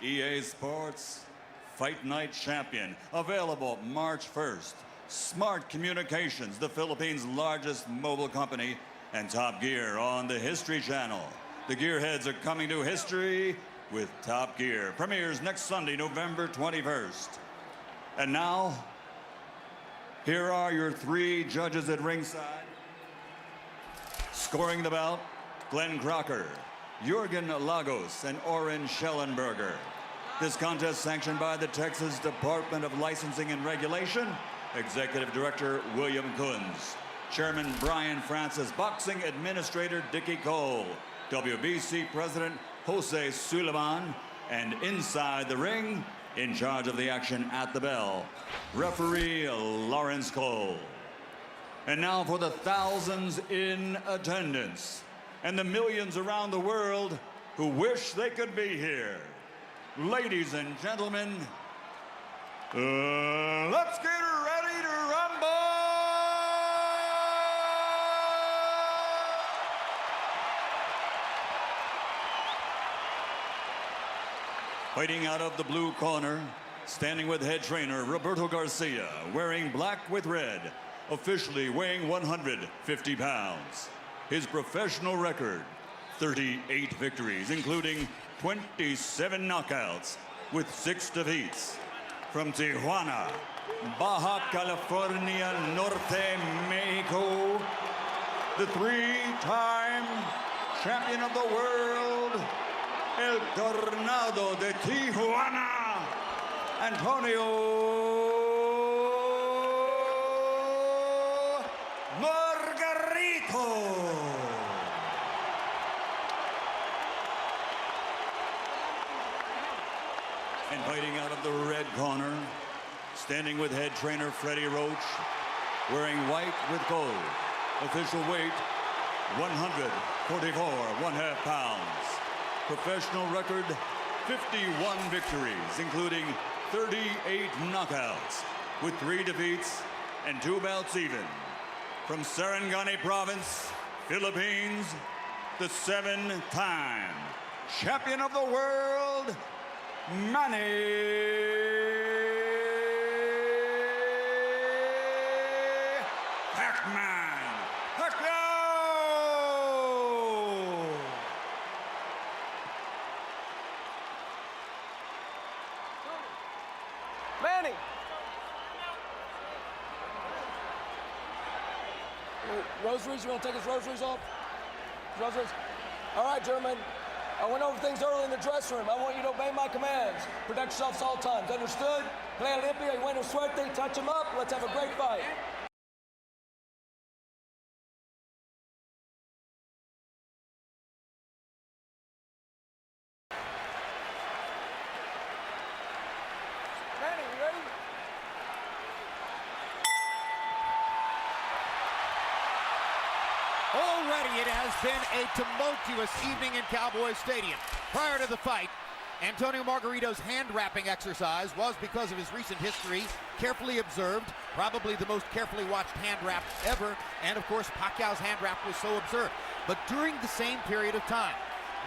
EA Sports Fight Night Champion, available March 1st. Smart Communications, the Philippines' largest mobile company, and Top Gear on the History Channel. The Gearheads are coming to history with Top Gear. Premieres next Sunday, November 21st. And now, here are your three judges at ringside. Scoring the bout, Glenn Crocker, Jürgen Lagos, and Oren Schellenberger. This contest sanctioned by the Texas Department of Licensing and Regulation. Executive Director William Kunz. Chairman Brian Francis. Boxing Administrator Dickie Cole. WBC President Jose Suleiman. And inside the ring, in charge of the action at the bell, referee Lawrence Cole. And now for the thousands in attendance and the millions around the world who wish they could be here. Ladies and gentlemen, let's get ready to rumble! Fighting out of the blue corner, standing with head trainer Roberto Garcia, wearing black with red, officially weighing 150 pounds. His professional record, 38 victories, including 27 knockouts with 6 defeats. From Tijuana, Baja California Norte, Mexico, the three-time champion of the world, El Tornado de Tijuana, Antonio Margarito. And fighting out of the red corner, standing with head trainer Freddie Roach, wearing white with gold. Official weight, 144 1/2 pounds. Professional record, 51 victories, including 38 knockouts, with 3 defeats and 2 bouts even. From Sarangani Province, Philippines, the 7-time champion of the world, Manny Pacquiao! Manny! Rosaries, you want to take his rosaries off? Rosaries? All right, gentlemen. I went over things early in the dressing room. I want you to obey my commands. Protect yourselves all times. Understood? Play Olympia. You win a suerte. Touch him up. Let's have a great fight. Manny, you ready? Already it has been a tumultuous evening in Cowboy Stadium. Prior to the fight, Antonio Margarito's hand-wrapping exercise was, because of his recent history, carefully observed, probably the most carefully watched hand-wrap ever, and of course Pacquiao's hand-wrap was so observed. But during the same period of time,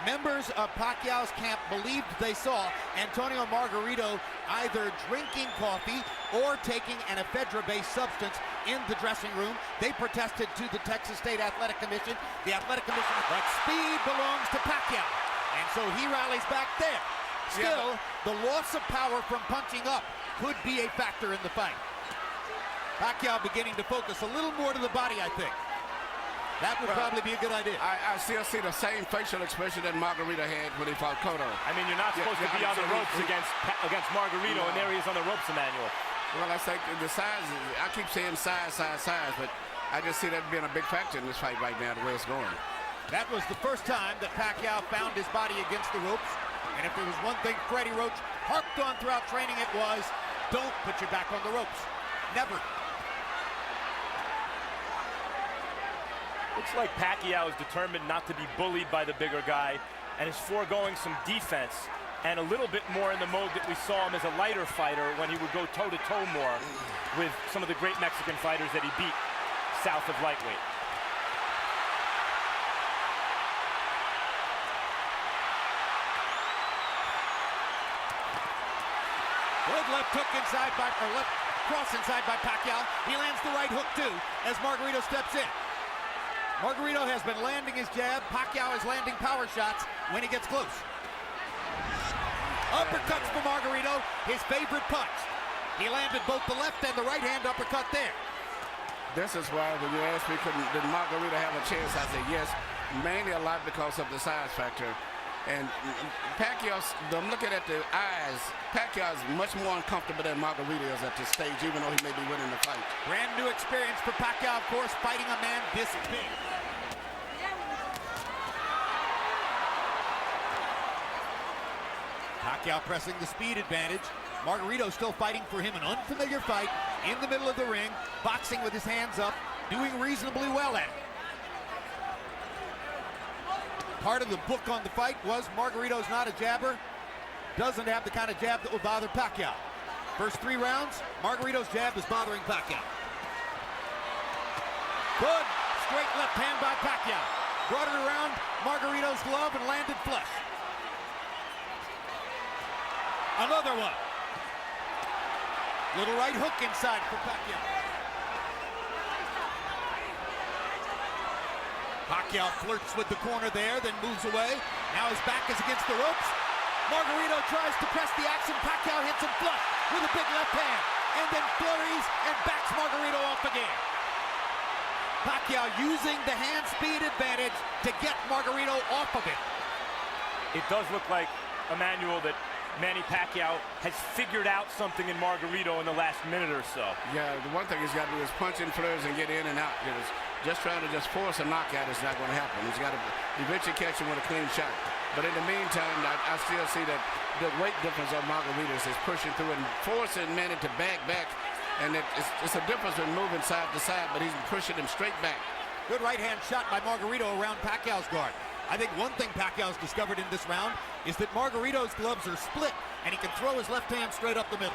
members of Pacquiao's camp believed they saw Antonio Margarito either drinking coffee or taking an ephedra-based substance in the dressing room. They protested to the Texas State Athletic Commission. The Athletic Commission, but speed belongs to Pacquiao. And so he rallies back there. Still, the loss of power from punching up could be a factor in the fight. Pacquiao beginning to focus a little more to the body, I think. That would probably be a good idea. I still see the same facial expression that Margarito had when he fought Cotto. I mean, you're not supposed to be on the ropes against Margarito, and there he is on the ropes, Emmanuel. Well, I think the size, I keep saying size, but I just see that being a big factor in this fight right now, the way it's going. That was the first time that Pacquiao found his body against the ropes. And if there was one thing Freddie Roach harped on throughout training, it was, don't put your back on the ropes. Never. Looks like Pacquiao is determined not to be bullied by the bigger guy and is foregoing some defense and a little bit more in the mode that we saw him as a lighter fighter when he would go toe-to-toe more with some of the great Mexican fighters that he beat south of lightweight. Good left hook inside by, or left cross inside by Pacquiao. He lands the right hook too as Margarito steps in. Margarito has been landing his jab. Pacquiao is landing power shots when he gets close. Uppercuts for Margarito, his favorite punch. He landed both the left and the right hand uppercut there. This is why when you ask me, did Margarito have a chance, I said yes, mainly a lot because of the size factor. And Pacquiao, I'm looking at the eyes, Pacquiao is much more uncomfortable than Margarito is at this stage, even though he may be winning the fight. Brand new experience for Pacquiao, of course, fighting a man this big. Pacquiao pressing the speed advantage. Margarito still fighting for him, an unfamiliar fight in the middle of the ring, boxing with his hands up, doing reasonably well at it. Part of the book on the fight was Margarito's not a jabber, doesn't have the kind of jab that will bother Pacquiao. First 3 rounds, Margarito's jab is bothering Pacquiao. Good straight left hand by Pacquiao. Brought it around Margarito's glove and landed flush. Another one. Little right hook inside for Pacquiao. Pacquiao flirts with the corner there, then moves away. Now his back is against the ropes. Margarito tries to press the action. Pacquiao hits him flush with a big left hand, and then flurries and backs Margarito off again. Pacquiao using the hand speed advantage to get Margarito off of it. It does look like, Emmanuel, that Manny Pacquiao has figured out something in Margarito in the last minute or so. Yeah, the one thing he's got to do is punch in flurries and get in and out. Just trying to force a knockout is not going to happen. He's got to eventually catch him with a clean shot. But in the meantime, I still see that the weight difference of Margarito is pushing through and forcing Manny to back. And it's a difference in moving side to side, but he's pushing him straight back. Good right hand shot by Margarito around Pacquiao's guard. I think one thing Pacquiao's discovered in this round is that Margarito's gloves are split, and he can throw his left hand straight up the middle.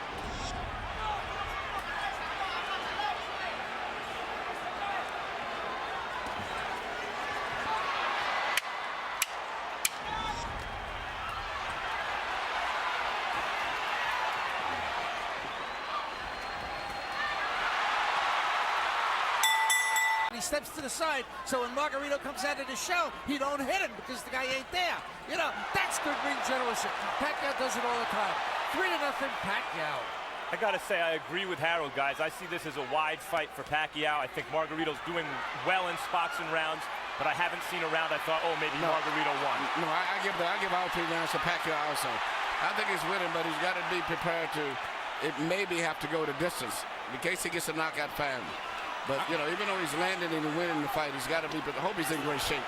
He steps to the side, so when Margarito comes out of the show, he don't hit him because the guy ain't there. You know, that's good ring generalship. Pacquiao does it all the time. 3-0 Pacquiao. I gotta say, I agree with Harold, guys. I see this as a wide fight for Pacquiao. I think Margarito's doing well in spots and rounds, but I haven't seen a round I thought, oh, maybe Margarito won. No, I give all 3 rounds to Pacquiao also. I think he's winning, but he's got to be prepared to maybe have to go the distance in case he gets a knockout fine. But, you know, even though he's landing and winning the fight, he's got to be, but I hope he's in great shape.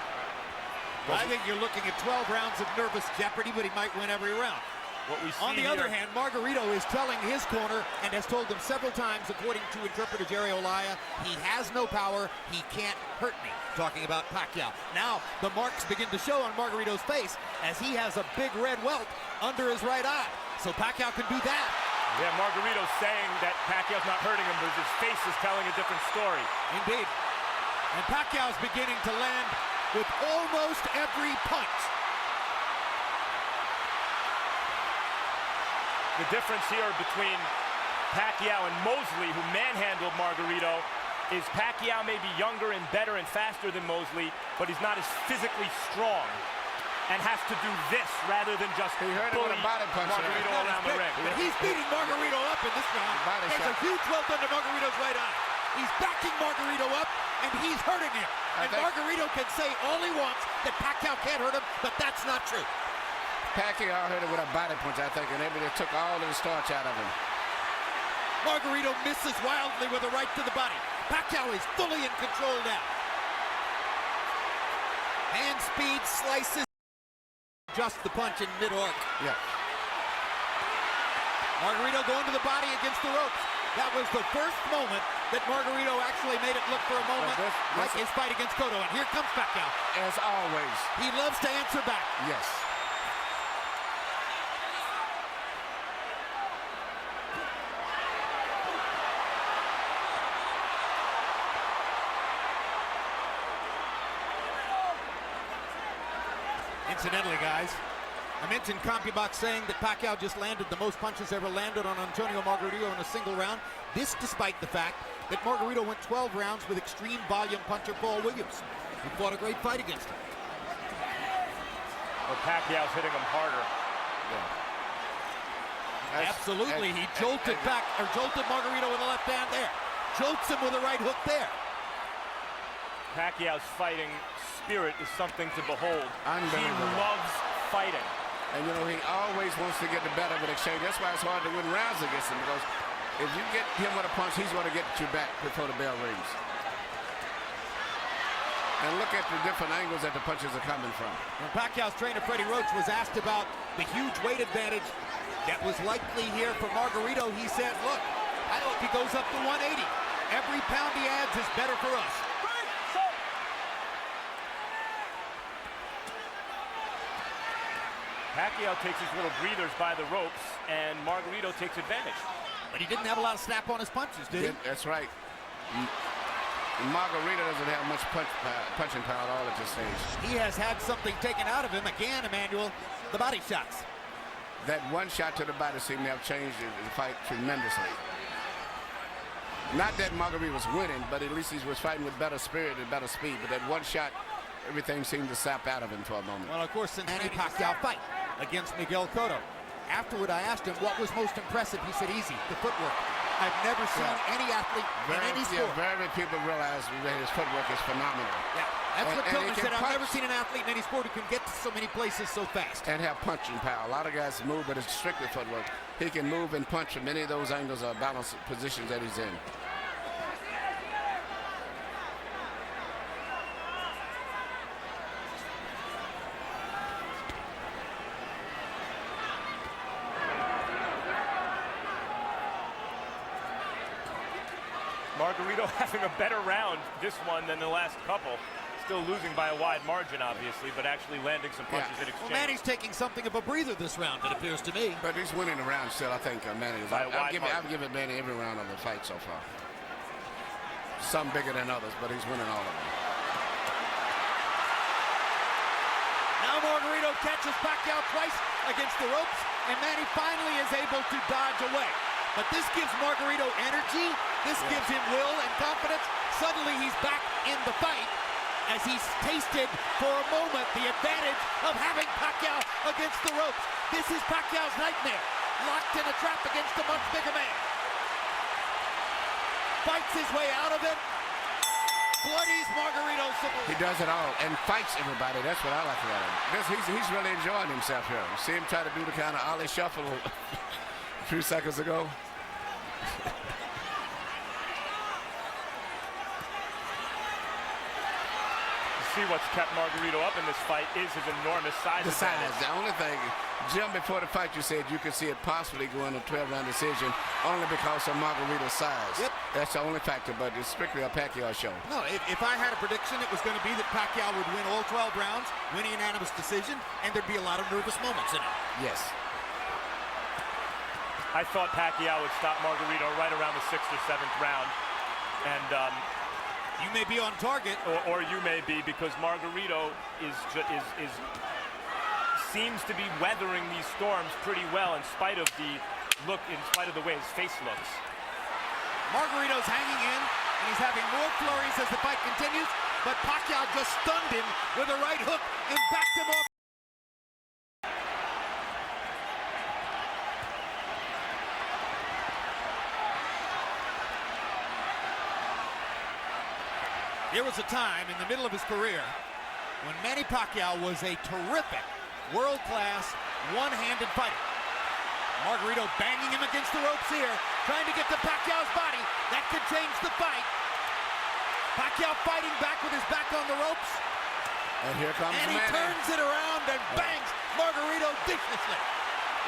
I think you're looking at 12 rounds of nervous jeopardy, but he might win every round. What we see On the other hand, Margarito is telling his corner, and has told them several times, according to interpreter Jerry Olaya, he has no power, he can't hurt me. Talking about Pacquiao. Now, the marks begin to show on Margarito's face as he has a big red welt under his right eye. So Pacquiao can do that. Yeah, Margarito's saying that Pacquiao's not hurting him, but his face is telling a different story. Indeed. And Pacquiao's beginning to land with almost every punch. The difference here between Pacquiao and Mosley, who manhandled Margarito, is Pacquiao may be younger and better and faster than Mosley, but he's not as physically strong and has to do this rather than just bully Margarito around the ring. But he's beating Margarito up in this round. There's a huge welt under Margarito's right eye. He's backing Margarito up, and he's hurting him. And Margarito can say all he wants that Pacquiao can't hurt him, but that's not true. Pacquiao hurt him with a body punch, I think, and they took all of the starch out of him. Margarito misses wildly with a right to the body. Pacquiao is fully in control now. Hand speed slices. Just the punch in mid-arc. Yeah. Margarito going to the body against the ropes. That was the first moment that Margarito actually made it look for a moment like his fight against Cotto. And here comes Pacquiao. As always. He loves to answer back. Yes. Incidentally, guys, I mentioned CompuBox saying that Pacquiao just landed the most punches ever landed on Antonio Margarito in a single round. This despite the fact that Margarito went 12 rounds with extreme volume puncher Paul Williams, who fought a great fight against him. Well, Pacquiao's hitting him harder. Absolutely, he jolted Margarito with a left hand there. Jolts him with a right hook there. Pacquiao's fighting spirit is something to behold. He Unbelievable. loves fighting. And you know, he always wants to get the better of an exchange. That's why it's hard to win rounds against him, because if you get him with a punch, he's going to get you back before the bell rings. And look at the different angles that the punches are coming from. When Pacquiao's trainer Freddie Roach was asked about the huge weight advantage that was likely here for Margarito, he said, look, I hope he goes up to 180. Every pound he adds is better for us. Pacquiao takes his little breathers by the ropes, and Margarito takes advantage. But he didn't have a lot of snap on his punches, did he? That's right. Margarito doesn't have much punching power at all at this stage. He has had something taken out of him again, Emmanuel, the body shots. That one shot to the body seemed to have changed the fight tremendously. Not that Margarito was winning, but at least he was fighting with better spirit and better speed. But that one shot, everything seemed to sap out of him for a moment. Well, of course, since Manny Pacquiao fight against Miguel Cotto. Afterward, I asked him what was most impressive. He said, easy, the footwork. I've never seen any athlete in any sport. Very people realize that his footwork is phenomenal. Yeah, that's what Cotto said. I've never seen an athlete in any sport who can get to so many places so fast. And have punching power. A lot of guys move, but it's strictly footwork. He can move and punch from any of those angles or balanced positions that he's in. Margarito having a better round this one than the last couple. Still losing by a wide margin, obviously, but actually landing some punches in exchange. Well, Manny's taking something of a breather this round, it appears to me. But he's winning the round still, I think, Manny. I've given Manny every round of the fight so far. Some bigger than others, but he's winning all of them. Now Margarito catches Pacquiao twice against the ropes, and Manny finally is able to dodge away. But this gives Margarito energy, this gives him will and confidence. Suddenly he's back in the fight as he's tasted for a moment the advantage of having Pacquiao against the ropes. This is Pacquiao's nightmare, locked in a trap against a much bigger man. Fights his way out of it, bloodies Margarito. He does it all and fights everybody. That's what I like about him. He's really enjoying himself here. You see him try to do the kind of ollie shuffle a few seconds ago. See what's kept Margarito up in this fight is his enormous size. The size. The only thing, Jim, before the fight you said you could see it possibly going to a 12-round decision only because of Margarito's size. Yep. That's the only factor, but it's strictly a Pacquiao show. No, if I had a prediction, it was going to be that Pacquiao would win all 12 rounds, win a unanimous decision, and there'd be a lot of nervous moments in it. Yes. I thought Pacquiao would stop Margarito right around the 6th or 7th round. And you may be on target, or you may be, because Margarito seems to be weathering these storms pretty well in spite of the way his face looks. Margarito's hanging in, and he's having more flurries as the fight continues, but Pacquiao just stunned him with a right hook and backed him off. There was a time in the middle of his career when Manny Pacquiao was a terrific, world-class, one-handed fighter. Margarito banging him against the ropes here, trying to get to Pacquiao's body. That could change the fight. Pacquiao fighting back with his back on the ropes. And here comes Manny. And he turns it around and bangs Margarito viciously.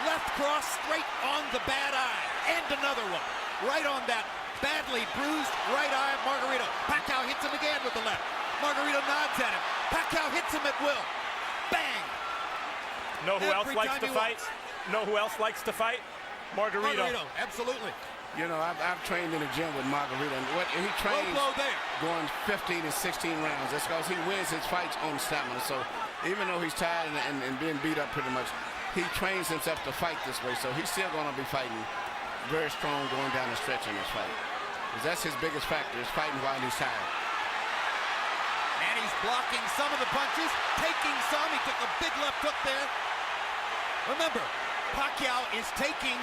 Left cross straight on the bad eye. And another one. Right on that badly bruised right eye of Margarito. Pacquiao hits him again with the left. Margarito nods at him. Pacquiao hits him at will. Bang! Know who else likes to fight? Know who else likes to fight? Margarito. Absolutely. You know, I've trained in the gym with Margarito, and he trains going 15 and 16 rounds. That's because he wins his fights on stamina. So even though he's tired and being beat up pretty much, he trains himself to fight this way, so he's still going to be fighting very strong going down the stretch in this fight. Because that's his biggest factor, is fighting while he's tired. And he's blocking some of the punches, taking some. He took a big left hook there. Remember, Pacquiao is taking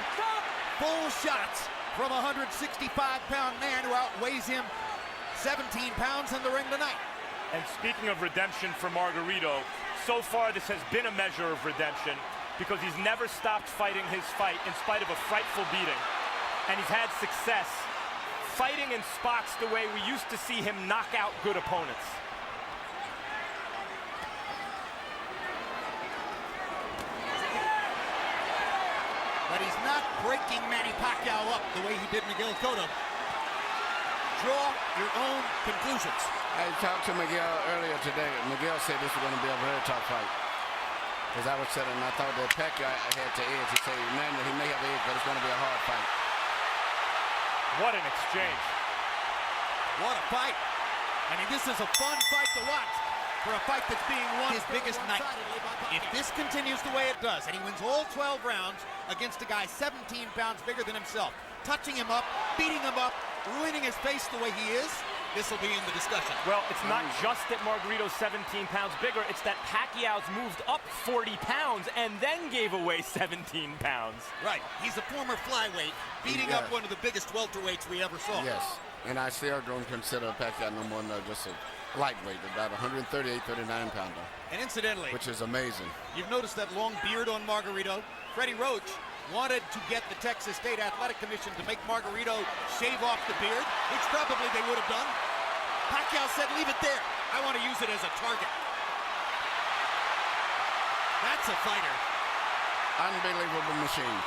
full shots from a 165-pound man who outweighs him 17 pounds in the ring tonight. And speaking of redemption for Margarito, so far this has been a measure of redemption because he's never stopped fighting his fight in spite of a frightful beating. And he's had success fighting in spots the way we used to see him knock out good opponents. But he's not breaking Manny Pacquiao up the way he did Miguel Cotto. Draw your own conclusions. I talked to Miguel earlier today. Miguel said this was going to be a very tough fight. As I was saying, I thought that Pacquiao had to edge. He said, man, he may have edge, but it's going to be a hard fight. What an exchange. What a fight. I mean, this is a fun fight to watch for a fight that's being won his biggest night. If this continues the way it does, and he wins all 12 rounds against a guy 17 pounds bigger than himself, touching him up, beating him up, ruining his face the way he is, this will be in the discussion. Well, it's not just that Margarito's 17 pounds bigger, it's that Pacquiao's moved up 40 pounds and then gave away 17 pounds. Right, he's a former flyweight, beating up one of the biggest welterweights we ever saw. Yes, and I still don't consider Pacquiao no more than just a lightweight, about 138, 39 pounder. And incidentally, which is amazing. You've noticed that long beard on Margarito. Freddie Roach wanted to get the Texas State Athletic Commission to make Margarito shave off the beard, which probably they would have done. Pacquiao said, leave it there. I want to use it as a target. That's a fighter. Unbelievable machine.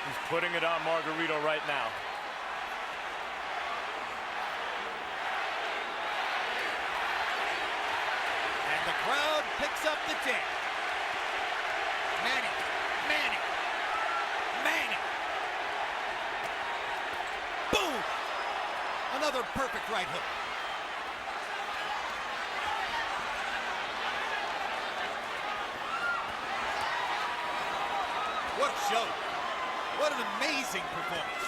He's putting it on Margarito right now. And the crowd picks up the chant. Manny, Manny, Manny. Boom! Another perfect right hook. What a show. What an amazing performance.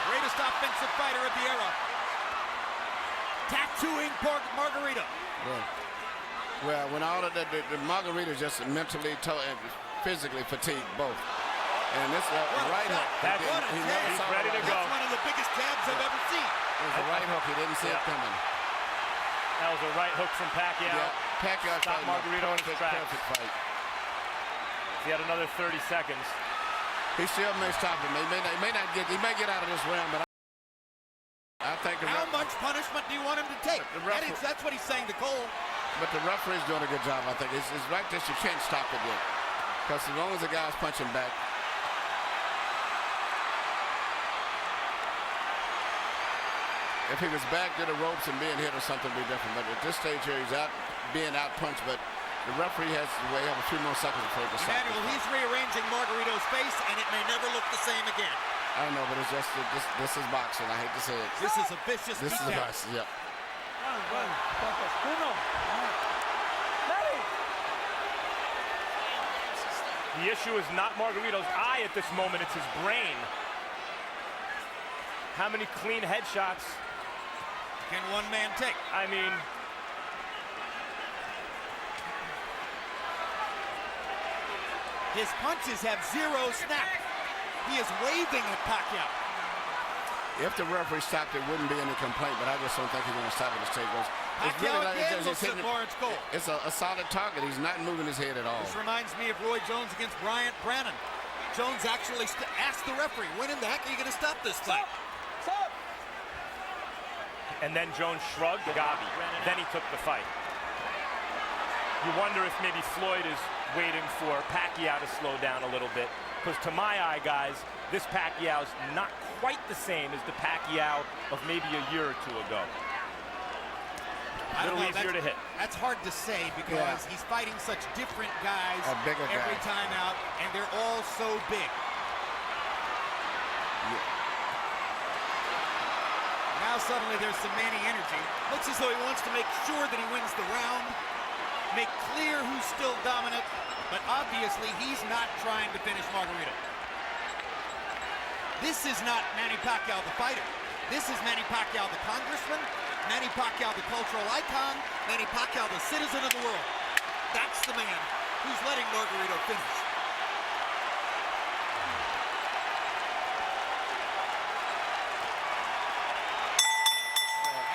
Greatest offensive fighter of the era. Tattooing Margarito. Well, when all of the Margarito just mentally and physically fatigued both. And this right hook. He's ready to go. That's one of the biggest jabs I've ever seen. It was a right hook. He didn't see it coming. That was a right hook from Pacquiao. Yeah, Pacquiao stopped Margarito in his tracks. Perfect fight. He had another 30 seconds. He still may stop him. He may get out of this round, but I think. How much punishment do you want him to take? That's what he's saying to Cole. But the referee's doing a good job, I think. It's right that you can't stop it yet. Because as long as the guy's punching back. If he was back to the ropes and being hit or something, would be different. But at this stage here, he's being out punched. But the referee has to have a few more seconds before he can stop. Emmanuel, he's rearranging Margarito's face, and it may never look the same again. I know, but it's just this is boxing. I hate to say it. This is a vicious. This is boxing. Yeah. The issue is not Margarito's eye at this moment, it's his brain. How many clean headshots can one man take? I mean, his punches have zero snap. He is waving at Pacquiao. If the referee stopped, there wouldn't be any complaint, but I just don't think he's going to stop at this stage. Pacquiao again looks at Lawrence Cole. It's a solid target. He's not moving his head at all. This reminds me of Roy Jones against Bryant Brannon. Jones actually asked the referee, when in the heck are you going to stop this fight? Stop! And then Jones shrugged, Gabi. Then he took the fight. You wonder if maybe Floyd is waiting for Pacquiao to slow down a little bit. Because to my eye, guys, this Pacquiao's not quite the same as the Pacquiao of maybe a year or two ago. I don't know, easier to hit. That's hard to say because he's fighting such different guys bigger every guy. time out, and they're all so big. Now suddenly there's some Manny energy. Looks as though he wants to make sure that he wins the round, make clear who's still dominant, but obviously he's not trying to finish Margarito. This is not Manny Pacquiao the fighter. This is Manny Pacquiao the congressman, Manny Pacquiao the cultural icon, Manny Pacquiao the citizen of the world. That's the man who's letting Margarito finish.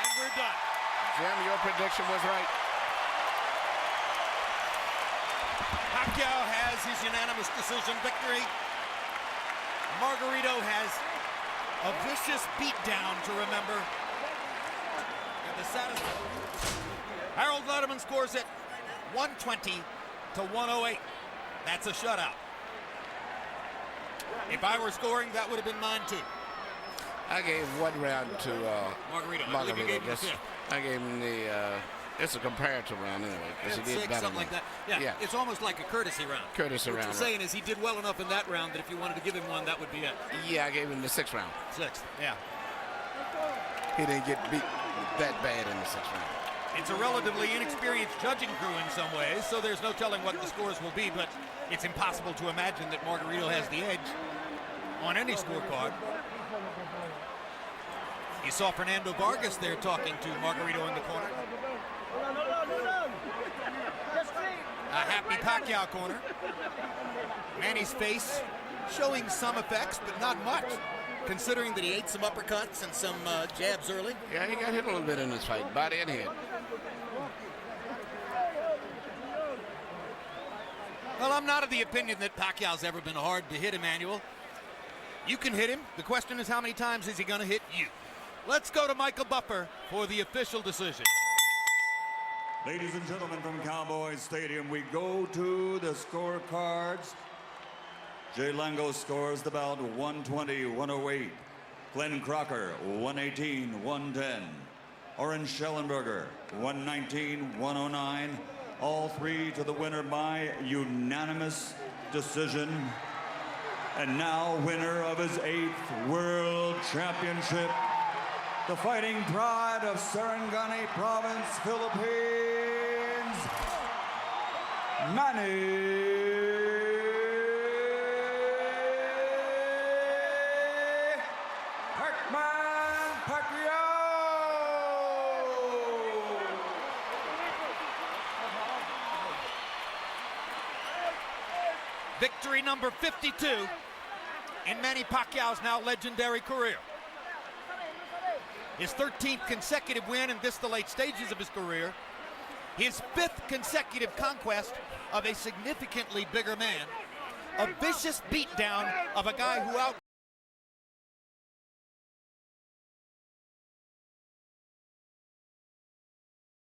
And we're done. Jim, your prediction was right. Pacquiao has his unanimous decision victory. Margarito has a vicious beatdown to remember. And the Harold Letterman scores it 120 to 108. That's a shutout. If I were scoring, that would have been mine too. I gave one round to Margarito. I believe you gave him the fifth. I gave him the. It's a comparative round anyway, because he did Six, better. something like that. Yeah, it's almost like a courtesy round. Courtesy what round. What you're saying is he did well enough in that round that if you wanted to give him one, that would be it. Yeah, I gave him the sixth round. Sixth, yeah. He didn't get beat that bad in the sixth round. It's a relatively inexperienced judging crew in some ways, so there's no telling what the scores will be, but it's impossible to imagine that Margarito has the edge on any scorecard. You saw Fernando Vargas there talking to Margarito in the corner. A happy Pacquiao corner. Manny's face showing some effects, but not much, considering that he ate some uppercuts and some jabs early. Yeah, he got hit a little bit in this fight, body and head. Well, I'm not of the opinion that Pacquiao's ever been hard to hit, Emmanuel. You can hit him. The question is how many times is he going to hit you? Let's go to Michael Buffer for the official decision. Ladies and gentlemen from Cowboys Stadium, we go to the scorecards. Jay Lango scores the bout 120-108. Glenn Crocker 118-110. Oren Schellenberger 119-109. All three to the winner by unanimous decision. And now winner of his 8th World Championship, the fighting pride of Sarangani Province, Philippines, Manny Pacquiao. Victory number 52 in Manny Pacquiao's now legendary career. His 13th consecutive win in this the late stages of his career. His 5th consecutive conquest of a significantly bigger man. A vicious beatdown of a guy who